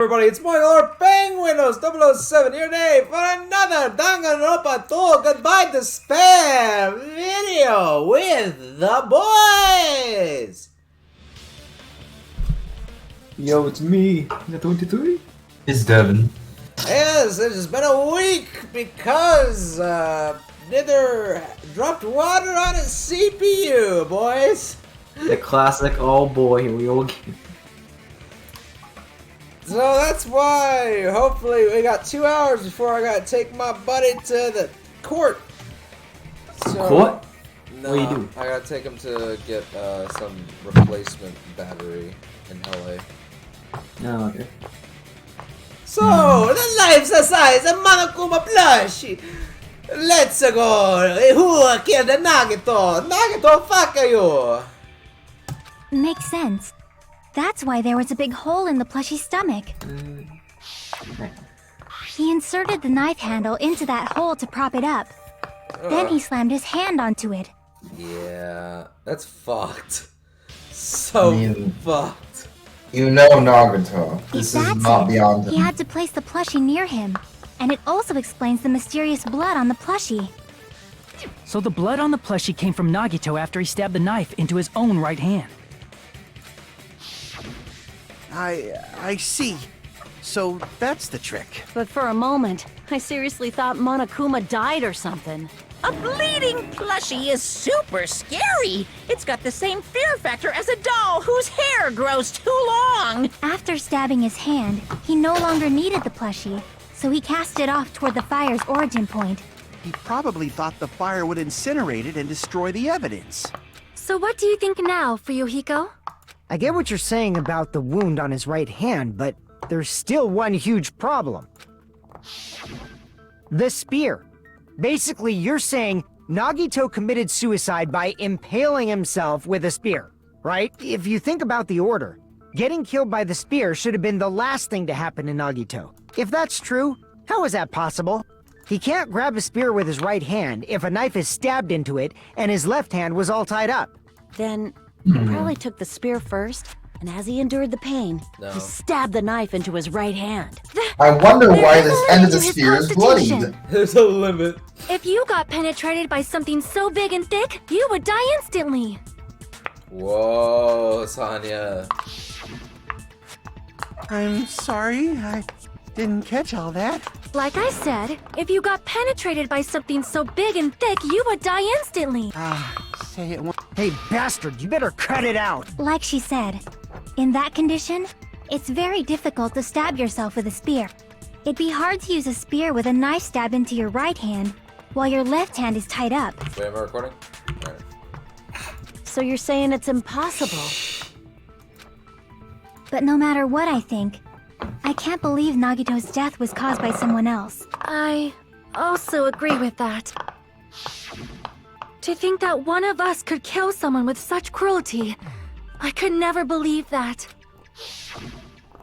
Everybody, it's my Lord Penguinos 007 here today for another Danganronpa 2 Goodbye Despair video with the boys! Yo, it's me. Is that 23? It's Devin. Yes, it's been a week because Nither dropped water on his CPU, boys! The classic, oh boy, here we go again. So that's why, hopefully, we got 2 hours before I gotta take my buddy to the court. So, What? No, What do you do? I gotta take him to get some replacement battery in LA. No, okay. So, the life size of Monokuma plush! Let's go! Who killed the Nagito? Nagito, fuck you! Makes sense. That's why there was a big hole in the plushie's stomach. He inserted the knife handle into that hole to prop it up. Then he slammed his hand onto it. Yeah, that's fucked. So fucked. You know Nagato. This If is that's not it, beyond he him. had to place the plushie near him. And it also explains the mysterious blood on the plushie. So the blood on the plushie came from Nagito after he stabbed the knife into his own right hand. I see. So that's the trick. But for a moment, I seriously thought Monokuma died or something. A bleeding plushie is super scary. It's got the same fear factor as a doll whose hair grows too long. After stabbing his hand, he no longer needed the plushie, so he cast it off toward the fire's origin point. He probably thought the fire would incinerate it and destroy the evidence. So what do you think now, Fuyuhiko? I get what you're saying about the wound on his right hand, but there's still one huge problem. The spear. Basically, you're saying Nagito committed suicide by impaling himself with a spear, right? If you think about the order, getting killed by the spear should have been the last thing to happen to Nagito. If that's true, how is that possible? He can't grab a spear with his right hand if a knife is stabbed into it and his left hand was all tied up. Then he probably took the spear first, and as he endured the pain, he stabbed the knife into his right hand. I wonder why There's this a end of limit the to his spear is constitution. bloodied. There's a limit. If you got penetrated by something so big and thick, you would die instantly. Whoa, Sonya. I'm sorry, I didn't catch all that. Like I said, if you got penetrated by something so big and thick, you would die instantly. Say it one. Hey, bastard, you better cut it out! Like she said, in that condition, it's very difficult to stab yourself with a spear. It'd be hard to use a spear with a knife stab into your right hand, while your left hand is tied up. Wait, am I recording? Alright. So you're saying it's impossible? But no matter what I think, I can't believe Nagito's death was caused by someone else. I also agree with that. To think that one of us could kill someone with such cruelty, I could never believe that.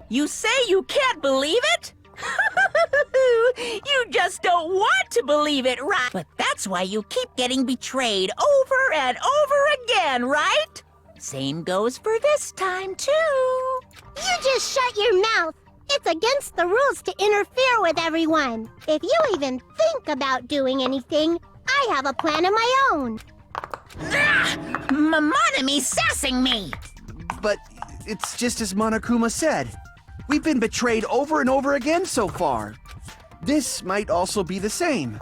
You say you can't believe it? You just don't want to believe it, right? But that's why you keep getting betrayed over and over again, right? Same goes for this time, too. You just shut your mouth. It's against the rules to interfere with everyone. If you even think about doing anything, I have a plan of my own. Monome's sassing me. But it's just as Monokuma said. We've been betrayed over and over again so far. This might also be the same.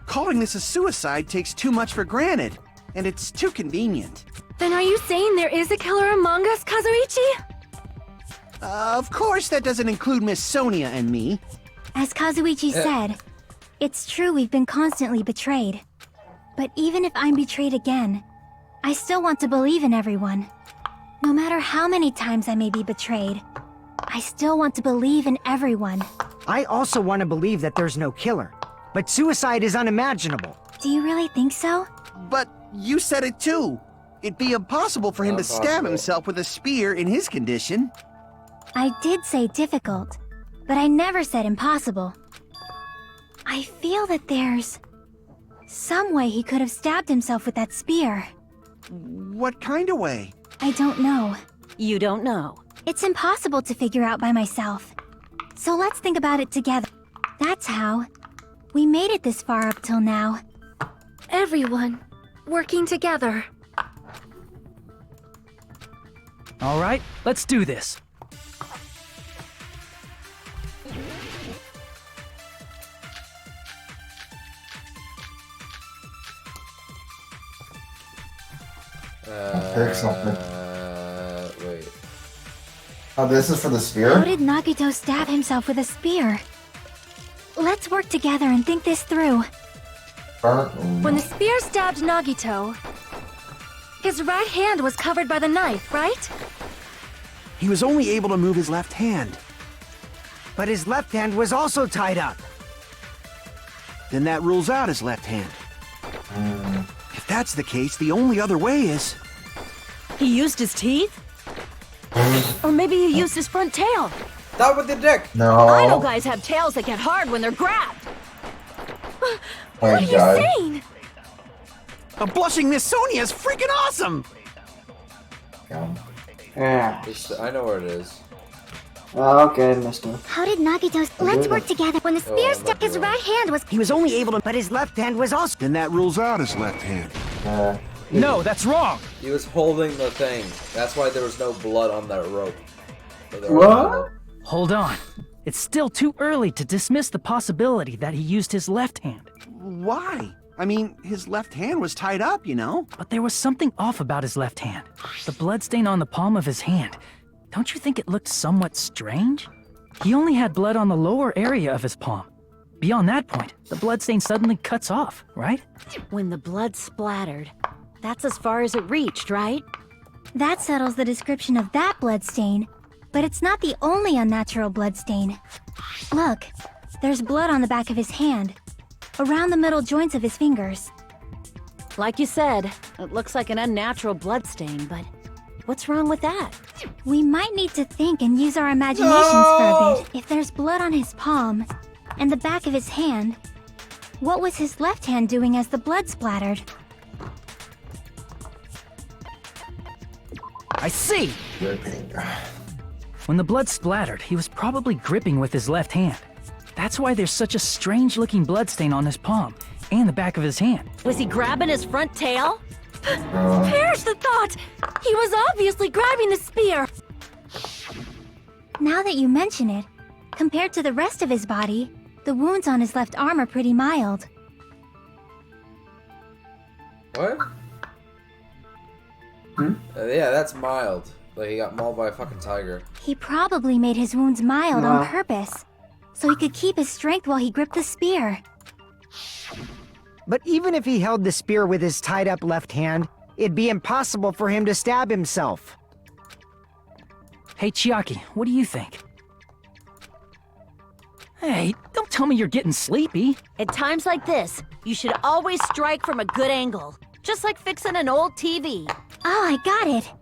Calling this a suicide takes too much for granted, and it's too convenient. Then are you saying there is a killer among us, Kazuichi? Of course that doesn't include Miss Sonia and me. As Kazuichi said, it's true we've been constantly betrayed. But even if I'm betrayed again, I still want to believe in everyone. No matter how many times I may be betrayed, I still want to believe in everyone. I also want to believe that there's no killer, but suicide is unimaginable. Do you really think so? But you said it too. It'd be impossible for him to stab himself with a spear in his condition. I did say difficult, but I never said impossible. I feel that there's some way he could have stabbed himself with that spear. What kind of way? I don't know. You don't know. It's impossible to figure out by myself. So let's think about it together. That's how we made it this far up till now. Everyone working together. All right, let's do this. Pick something. Wait. Oh, this is for the How spear? did Nagito stab himself with a spear? Let's work together and think this through. When the spear stabbed Nagito, his right hand was covered by the knife, right? He was only able to move his left hand. But his left hand was also tied up. Then that rules out his left hand. If that's the case, the only other way is... He used his teeth? Or maybe he used his front tail. Stop with the dick! I know No. guys have tails that get hard when they're grabbed. What What are you saying? A blushing Miss Sonia is freaking awesome! Yeah. I know where it is. Oh, okay, mister. How did Nagito... Let's work together. When the spear I stuck, might be his wrong. right hand was... He was only able to, but his left hand was also. Then that rules out his left hand. No, that's wrong. He was holding the thing. That's why there was no blood on that rope. What? Hold on. It's still too early to dismiss the possibility that he used his left hand. Why? I mean, his left hand was tied up, you know? But there was something off about his left hand. The bloodstain on the palm of his hand. Don't you think it looked somewhat strange? He only had blood on the lower area of his palm. Beyond that point, the bloodstain suddenly cuts off, right? When the blood splattered, that's as far as it reached, right? That settles the description of that bloodstain, but it's not the only unnatural bloodstain. Look, there's blood on the back of his hand, around the middle joints of his fingers. Like you said, it looks like an unnatural bloodstain, but what's wrong with that? We might need to think and use our imaginations for a bit. If there's blood on his palm and the back of his hand, what was his left hand doing as the blood splattered? I see! When the blood splattered, he was probably gripping with his left hand. That's why there's such a strange-looking bloodstain on his palm and the back of his hand. Was he grabbing his front tail? Perish the thought! He was obviously grabbing the spear! Now that you mention it, compared to the rest of his body, the wounds on his left arm are pretty mild. What? Yeah, that's mild. Like he got mauled by a fucking tiger. He probably made his wounds mild on purpose, so he could keep his strength while he gripped the spear. But even if he held the spear with his tied up left hand, it'd be impossible for him to stab himself. Hey, Chiaki, what do you think? Hey, don't tell me you're getting sleepy. At times like this, you should always strike from a good angle. Just like fixing an old TV. Oh, I got it.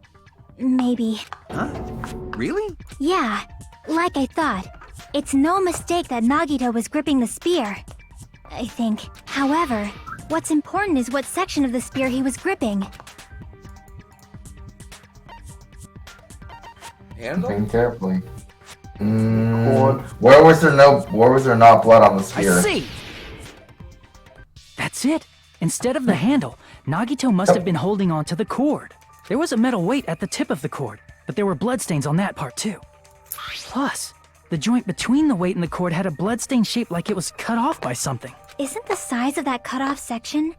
Maybe. Huh? Really? Yeah, like I thought. It's no mistake that Nagito was gripping the spear, I think. However, what's important is what section of the spear he was gripping. Handle? Think carefully. Where was there not blood on the spear? I see! That's it. Instead of the handle, Nagito must have been holding on to the cord. There was a metal weight at the tip of the cord, but there were bloodstains on that part too. Plus, the joint between the weight and the cord had a bloodstain shaped like it was cut off by something. Isn't the size of that cut-off section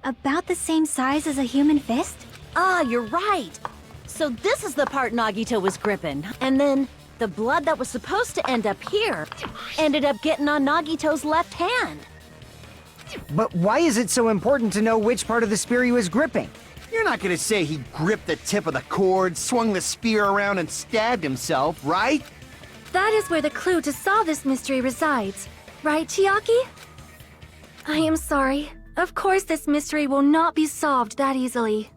about the same size as a human fist? Ah, you're right. So this is the part Nagito was gripping. And then the blood that was supposed to end up here ended up getting on Nagito's left hand. But why is it so important to know which part of the spear he was gripping? You're not gonna say he gripped the tip of the cord, swung the spear around, and stabbed himself, right? That is where the clue to solve this mystery resides. Right, Chiaki? I am sorry. Of course this mystery will not be solved that easily.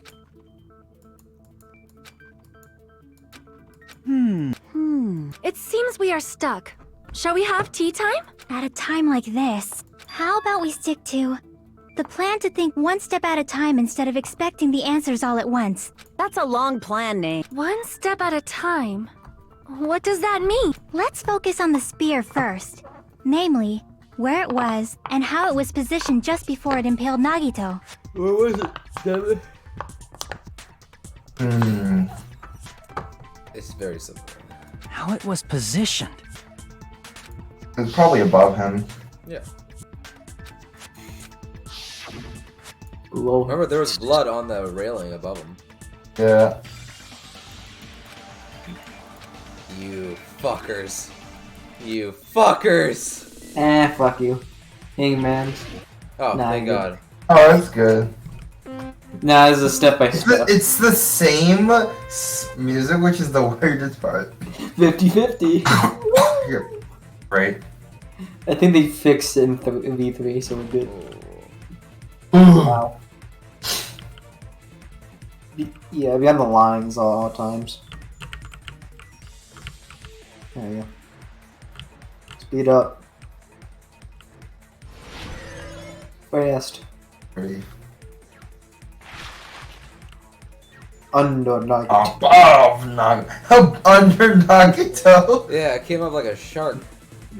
It seems we are stuck. Shall we have tea time? At a time like this, how about we stick to the plan to think one step at a time instead of expecting the answers all at once? That's a long plan, Nate. One step at a time. What does that mean? Let's focus on the spear first. Namely, where it was and how it was positioned just before it impaled Nagito. Where was it? Damn it. It's very simple. How it was positioned. It's probably above him. Yeah. Low. Remember, there was blood on the railing above him. Yeah. You fuckers. You fuckers! Fuck you. Hangman. Oh, Nah, thank good. God. Oh, that's good. Nah, this is a step by step. It's the same music, which is the weirdest part. 50-50. You're right. I think they fixed it in V3, so we're good. Ooh. Wow. Yeah, be on the lines all times. There you go. Speed up. Fast. Pretty. Under Nagito. Above Nagito. Under Nagito. Yeah, it came up like a shark.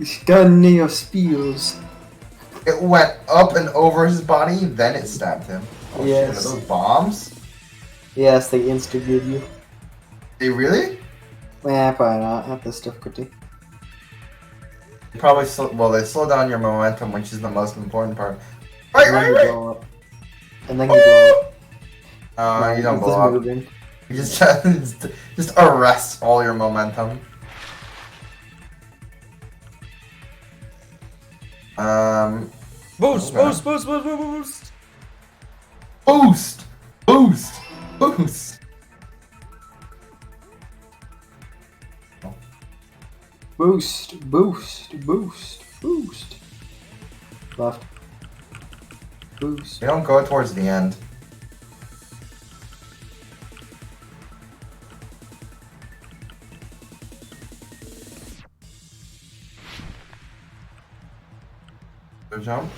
Stunning your spears. It went up and over his body, then it stabbed him. Oh Yes. shit, are those bombs? Yes, they insta-give you. They really? Probably not. Not this difficulty. Probably they slow down your momentum, which is the most important part. And then you blow up. And then you blow up. You don't it's blow just up. moving. You just arrest all your momentum. Boost, okay. boost, boost, boost, boost, boost! Boost! Boost! Boost! Boost, boost, boost, boost. Left. Boost. You don't go towards the end. Go jump.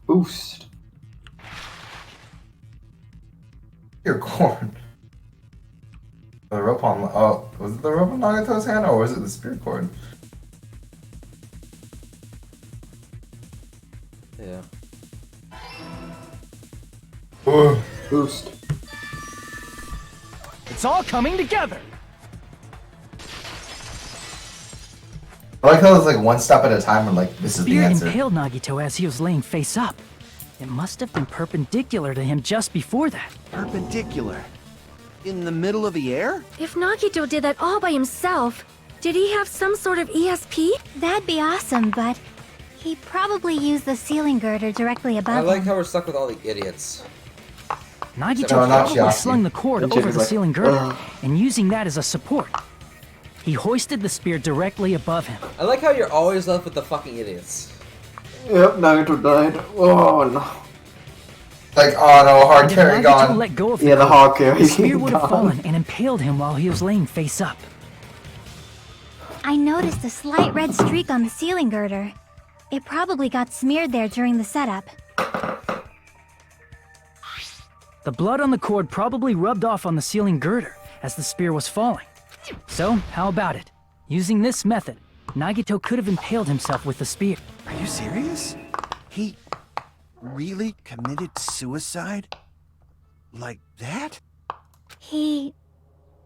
Boost. Your cord. The rope on. Oh, was it the rope on Nagato's hand or was it the spear cord? Yeah. Ugh. Boost. It's all coming together. I like how it's like one step at a time and like this is the Spear answer. impaled Nagito as he was laying face up. It must have been perpendicular to him just before that. Perpendicular. In the middle of the air? If Nagito did that all by himself, did he have some sort of ESP? That'd be awesome, but he probably used the ceiling girder directly above I like him. how we're stuck with all the idiots. Nagito No, not probably Shiaki. slung the cord And over Chick is the like, ceiling girder "Ugh." and using that as a support. He hoisted the spear directly above him. I like how you're always left with the fucking idiots. Yep, Nagito died. Oh no. Like, oh no, hard And if carry Nagito gone. let go of Yeah, the cord, hog carry the spear would have gone. fallen and impaled him while he was laying face up. I noticed a slight red streak on the ceiling girder. It probably got smeared there during the setup. The blood on the cord probably rubbed off on the ceiling girder as the spear was falling. So, how about it? Using this method, Nagito could have impaled himself with the spear. Are you serious? He really committed suicide? Like that? He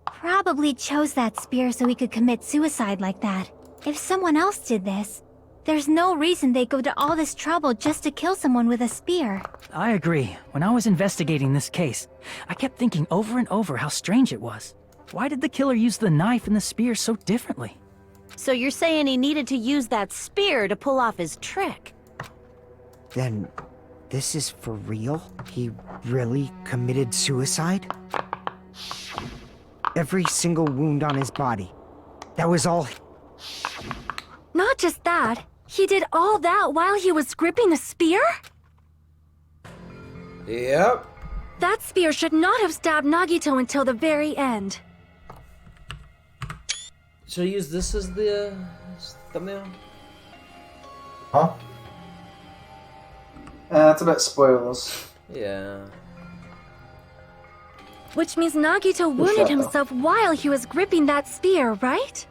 probably chose that spear so he could commit suicide like that. If someone else did this, there's no reason they'd go to all this trouble just to kill someone with a spear. I agree. When I was investigating this case, I kept thinking over and over how strange it was. Why did the killer use the knife and the spear so differently? So you're saying he needed to use that spear to pull off his trick? Then, this is for real? He really committed suicide? Every single wound on his body. That was all. Not just that, he did all that while he was gripping the spear? Yep. That spear should not have stabbed Nagito until the very end. Should I use this as the thumbnail? Huh? It's a bit spoilers. Yeah. Which means Nagito wounded shot, though. himself while he was gripping that spear, right?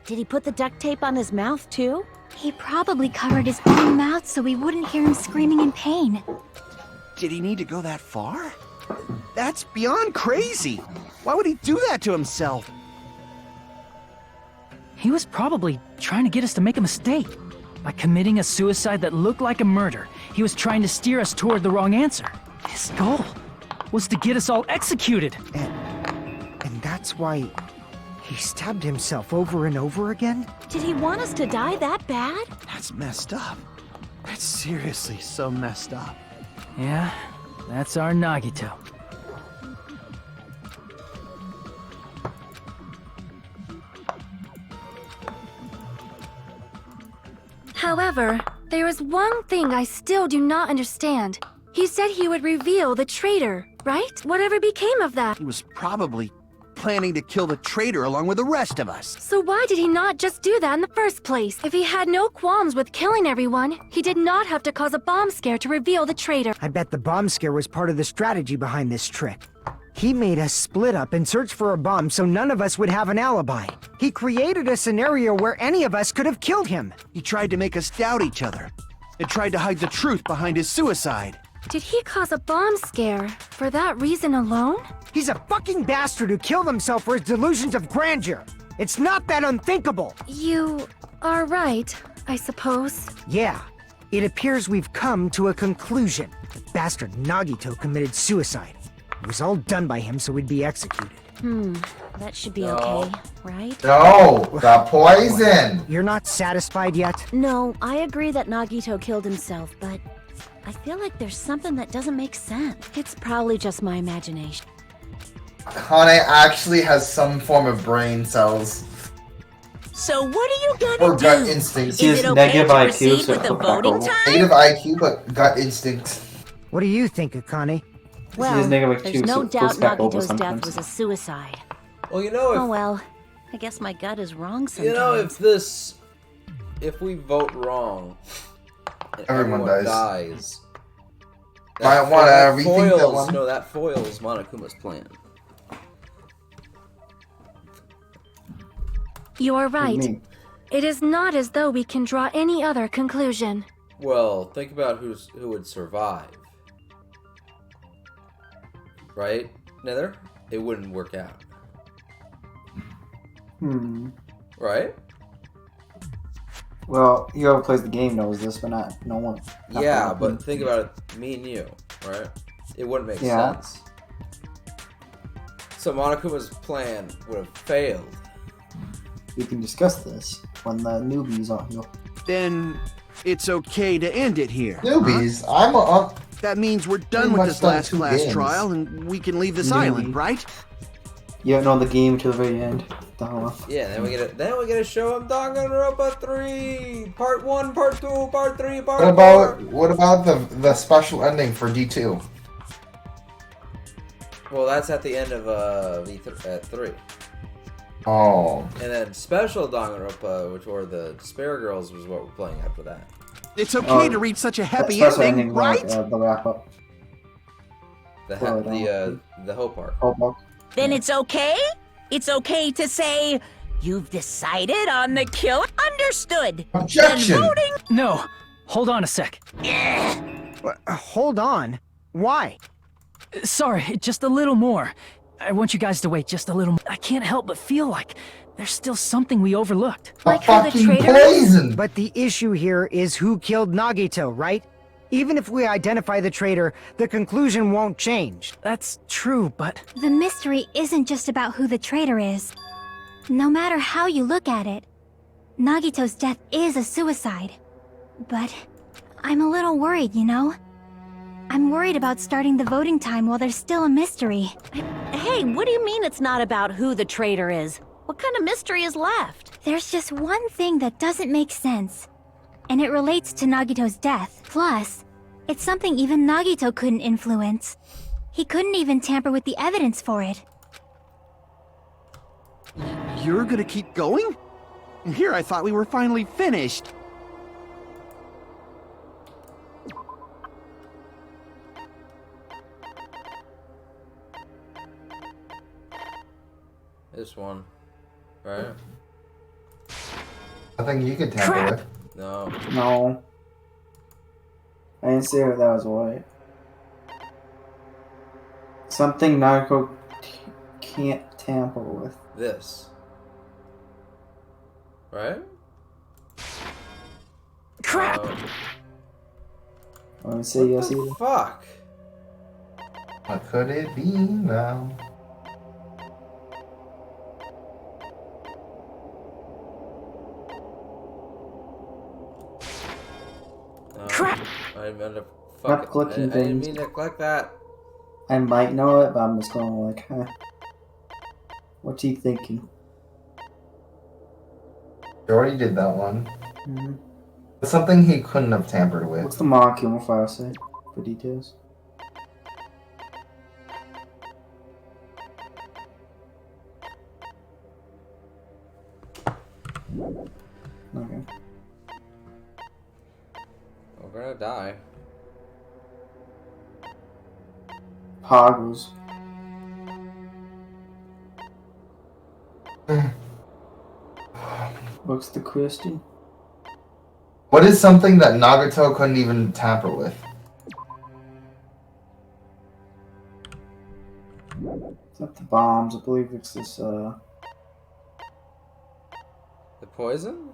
Did he put the duct tape on his mouth, too? He probably covered his own mouth so we wouldn't hear him screaming in pain. Did he need to go that far? That's beyond crazy. Why would he do that to himself? He was probably trying to get us to make a mistake. By committing a suicide that looked like a murder, he was trying to steer us toward the wrong answer. His goal was to get us all executed. And that's why he stabbed himself over and over again? Did he want us to die that bad? That's messed up. That's seriously so messed up. Yeah, that's our Nagito. However, there is one thing I still do not understand. He said he would reveal the traitor, right? Whatever became of that? He was probably planning to kill the traitor along with the rest of us. So why did he not just do that in the first place? If he had no qualms with killing everyone, he did not have to cause a bomb scare to reveal the traitor. I bet the bomb scare was part of the strategy behind this trick. He made us split up and search for a bomb so none of us would have an alibi. He created a scenario where any of us could have killed him. He tried to make us doubt each other and tried to hide the truth behind his suicide. Did he cause a bomb scare for that reason alone? He's a fucking bastard who killed himself for his delusions of grandeur. It's not that unthinkable. You are right, I suppose. Yeah, it appears we've come to a conclusion. The bastard Nagito committed suicide. It was all done by him so he'd be executed. That should be okay, right? No, the poison. You're not satisfied yet? No, I agree that Nagito killed himself, but I feel like there's something that doesn't make sense. It's probably just my imagination. Kane actually has some form of brain cells. So what are you gonna Or gut do? instincts. He Is has it okay negative to IQ, proceed so with the he'll back voting over. time? Negative IQ, but gut instinct. What do you think, Akane? Well, has negative there's IQ, no so it doubt goes back over Nagito's death sometimes. was a suicide. Well, you know, Oh well, I guess my gut is wrong sometimes. you know, if we vote wrong, and Everyone dies. Might wanna rethink that one. No, that foils Monokuma's plan. You are What do you right. mean? It is not as though we can draw any other conclusion. Well, think about who would survive. Right, Nether? It wouldn't work out. Right? Well, whoever plays the game knows this, but no one. Not Yeah, the- but think about it, me and you, right? It wouldn't make Yeah. sense. So Monokuma's plan would have failed. we can discuss this when the newbies aren't here. Then it's okay to end it here. Newbies, That means we're done Pretty with much this done last 2 class games. trial and we can leave this Newbie. island, right? You don't know the game to the very end. Duh. Yeah, then we get to show him Danganronpa 3, Part 1, Part 2, Part 3, Part 4. What about the special ending for D2? Well, that's at the end of at 3. Oh. And then special Danganronpa, which were the Spare Girls, was what we're playing after that. It's okay Oh, to reach such a That happy special ending, ending, right? The wrap up. The Hope Arc. Hope Arc. Then it's okay? It's okay to say, you've decided on the kill? Understood. Objection! Then voting... No, hold on a sec. Hold on. Why? Sorry, just a little more. I want you guys to wait just a little more. I can't help but feel like there's still something we overlooked. Like who the fucking traitor is? poison! But the issue here is who killed Nagito, right? Even if we identify the traitor, the conclusion won't change. That's true, but The mystery isn't just about who the traitor is. No matter how you look at it, Nagito's death is a suicide. But I'm a little worried, you know? I'm worried about starting the voting time while there's still a mystery. Hey, what do you mean it's not about who the traitor is? What kind of mystery is left? There's just one thing that doesn't make sense. And it relates to Nagito's death. Plus, it's something even Nagito couldn't influence. He couldn't even tamper with the evidence for it. You're gonna keep going? Here I thought we were finally finished. this one, right? Nothing you could tamper with. No. No. I didn't say that was white. Something Naruto can't tamper with. This. Right? Crap! I would say yes either. Fuck. What could it be now? Crap! I meant to Not fuck clicking I didn't things. mean to click that. I might know it, but I'm just going like, huh. What's he thinking? You already did that one. Mm-hmm. It's something he couldn't have tampered with. What's the Monokuma file say for details? Okay. We're gonna die. Poggles. What's the question? What is something that Nagato couldn't even tamper with? It's not the bombs, I believe it's this, The poison?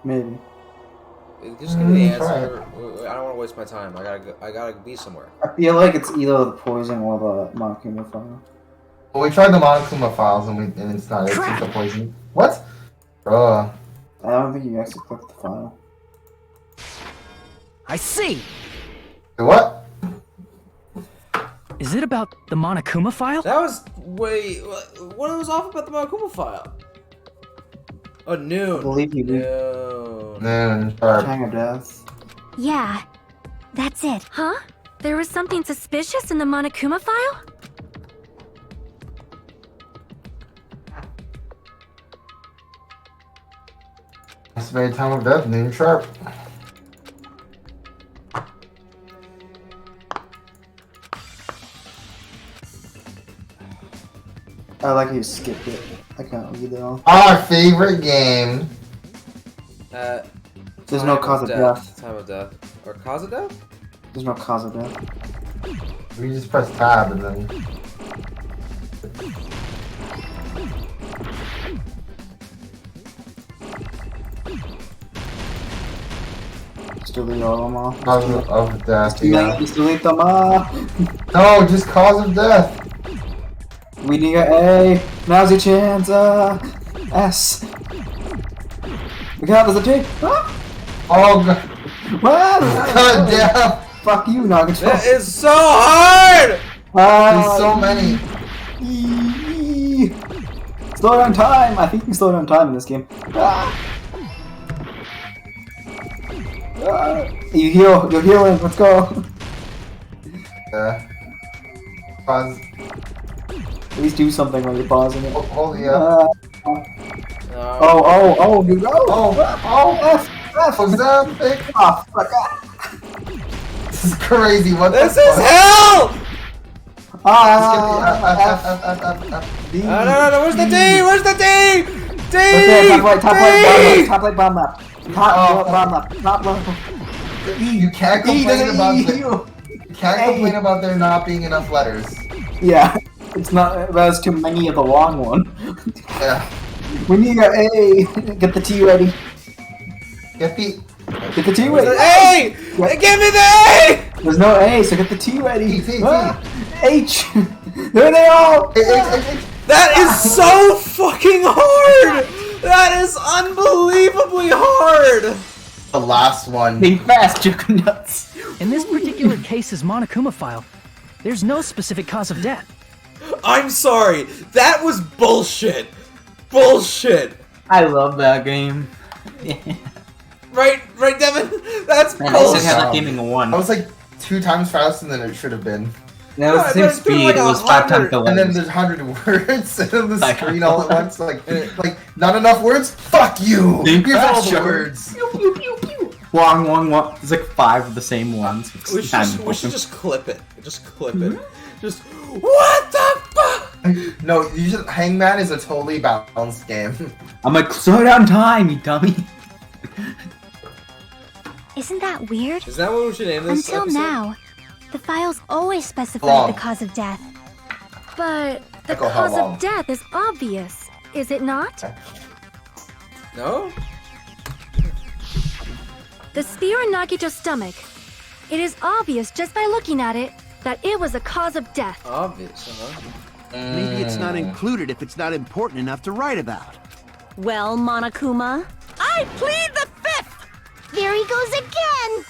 maybe. Just give me the try answer. I don't want to waste my time. I gotta be somewhere. I feel like it's either the poison or the Monokuma file. Well, we tried the Monokuma files and it's not. It's just the poison. What? Bruh. I don't think you actually clicked the file. I see! What? Is it about the Monokuma file? That was what was off about the Monokuma file? Oh, noon. I believe you did. Noon. Sharp. Tang of Death. Yeah, that's it. Huh? There was something suspicious in the Monokuma file? Estimated time of death, noon sharp. I like how you skipped it. I can't read it all. Our favorite game. There's no cause of death. Time of death. Or cause of death? There's no cause of death. We just press tab and then. Just delete all of them all. Cause of death. Yeah. Just delete them all. No, just cause of death. We need a A. Now's your chance. S. We got there's a T. Oh god. What? God damn. Fuck you, Nagato. That is so hard! There's so many. Slow down time. I think you can slow down time in this game. You heal. You're healing. Let's go. Yeah. Pause. At least do something when you're pausing it. Oh yeah. Oh, dude, F. Was that big? Oh, fuck. This is crazy. What This the is fuck? hell! No, where's the D? Where's the D? D! Top right, bottom left. Bottom left. Top left. You can't complain about you can't complain about there not being enough letters. Yeah, it's not. That's too many of the long one. Yeah. We need a A. Get the T ready. Get the T ready. A! Give me the A! There's no A, so get the T ready. T. H. There they are. That is so fucking hard! That is unbelievably hard! The last one. Think fast, chicken nuts. In this particular case's Monokuma file, there's no specific cause of death. I'm sorry, that was bullshit. Bullshit. I love that game. Right, Devin? That's Man, bullshit. I still have that game in one. I was like 2 times faster than it should have been. No, it was the same speed. It was 5 times the And then there's 100 words on the screen all at once. Like not enough words. Fuck you. Here's all the words. Pew, pew, pew, pew. Long. There's like 5 of the same ones. We should just clip it. Just clip it. Just what the fuck? No, you should. Hangman is a totally balanced game. I'm like, slow down time, you dummy. Isn't that weird? Is that what we should name this Until episode? now, the files always specified Long. the cause of death. But the Echo, how cause long? of death is obvious, is it not? No? The spear in Nagito's stomach. It is obvious just by looking at it that it was a cause of death. Obvious, huh? Maybe it's not included if it's not important enough to write about. Well, Monokuma, I plead the fifth! There he goes again!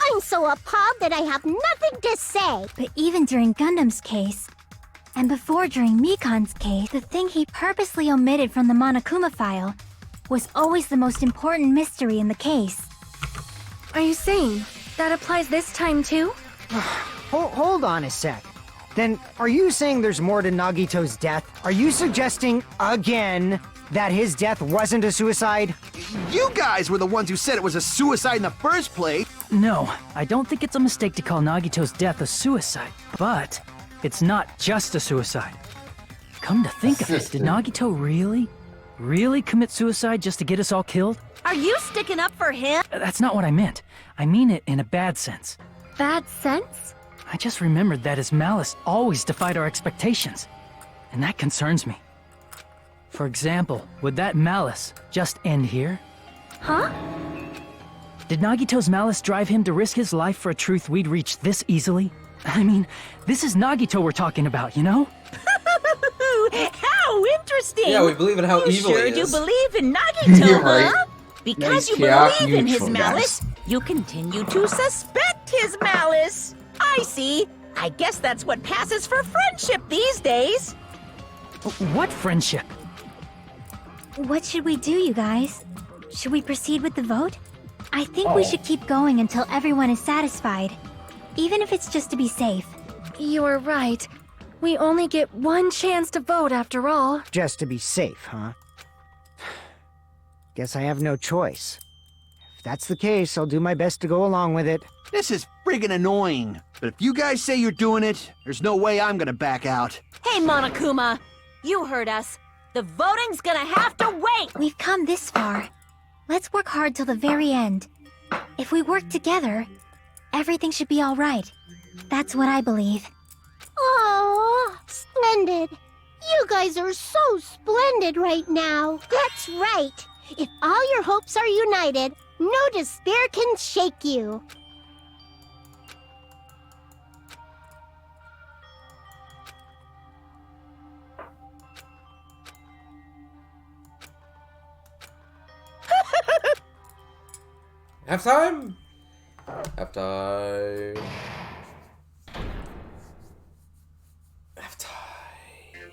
I'm so appalled that I have nothing to say. But even during Gundam's case, and before during Mikan's case, the thing he purposely omitted from the Monokuma file was always the most important mystery in the case. Are you saying that applies this time too? Hold on a sec. Then, are you saying there's more to Nagito's death? Are you suggesting, again, that his death wasn't a suicide? You guys were the ones who said it was a suicide in the first place. No, I don't think it's a mistake to call Nagito's death a suicide. But it's not just a suicide. Come to think of it, did Nagito really commit suicide just to get us all killed? are you sticking up for him? That's not what I meant. I mean it in a bad sense. Bad sense? I just remembered that his malice always defied our expectations. And that concerns me. For example, would that malice just end here? Huh? Did Nagito's malice drive him to risk his life for a truth we'd reach this easily? I mean, this is Nagito we're talking about, you know? How interesting! Yeah, we believe in how you evil sure he do is. believe in Nagito, You're right. huh? Because Nice you chaos believe in his neutral, malice, guys. you continue to suspect his malice. I see. I guess that's what passes for friendship these days. What friendship? What should we do, you guys? Should we proceed with the vote? I think we should keep going until everyone is satisfied, even if it's just to be safe. You're right. We only get one chance to vote after all. Just to be safe, huh? Guess I have no choice. If that's the case, I'll do my best to go along with it. This is friggin' annoying. But if you guys say you're doing it, there's no way I'm gonna back out. Hey, Monokuma, you heard us. The voting's gonna have to wait. We've come this far. Let's work hard till the very end. If we work together, everything should be all right. That's what I believe. Oh, splendid. You guys are so splendid right now. That's right. If all your hopes are united, no despair can shake you. Half time? Half time. Half time.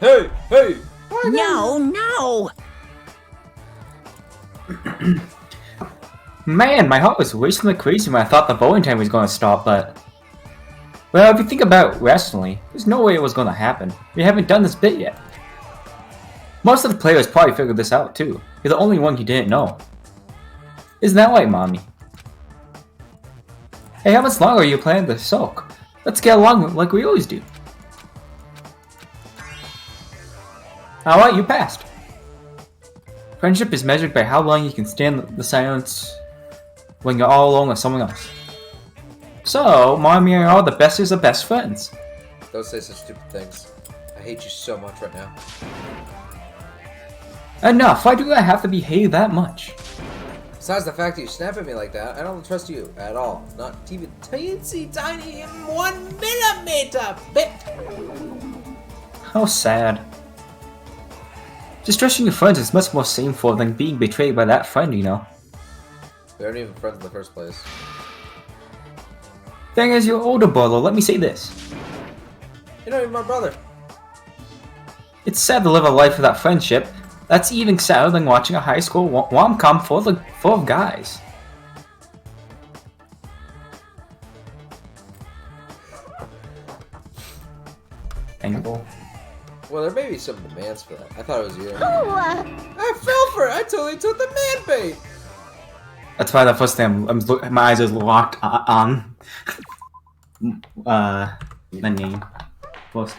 Hey, hey! No, no! Man, my heart was racing like crazy when I thought the bowling time was going to stop, but... Well, if you think about it rationally, there's no way it was going to happen. We haven't done this bit yet. Most of the players probably figured this out too. You're the only one who didn't know. Isn't that right, Mommy? Hey, how much longer are you planning to sulk? Let's get along like we always do. Alright, you passed. Friendship is measured by how long you can stand the silence when you're all alone with someone else. So, Mommy and I are the bestest of best friends. Don't say such stupid things. I hate you so much right now. Enough, why do I have to behave that much? Besides the fact that you snap at me like that, I don't trust you at all. Not even teensy tiny 1 millimeter bit. How sad. Just trusting your friends is much more shameful than being betrayed by that friend, you know. We aren't even friends in the first place. Thing is, your older brother, let me say this. You're not even my brother. It's sad to live a life without friendship. That's even sadder than watching a high school rom-com full of guys. Angle. Well, there may be some demands for that. I thought it was you. Oh, I fell for it. I totally took the man bait. That's why the first thing my eyes are locked on. The name. Close.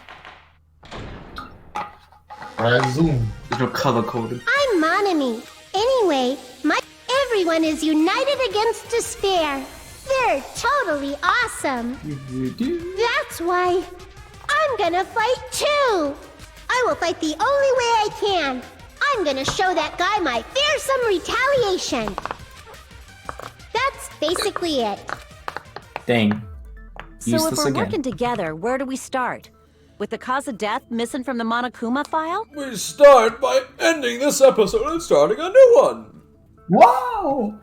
Alright, zoom. There's no color coded. I'm Monami. Anyway, everyone is united against despair. They're totally awesome. That's why I'm gonna fight too. I will fight the only way I can. I'm gonna show that guy my fearsome retaliation. That's basically it. Dang. So Useless if we're again. working together, where do we start? With the cause of death missing from the Monokuma file? We start by ending this episode and starting a new one. Wow!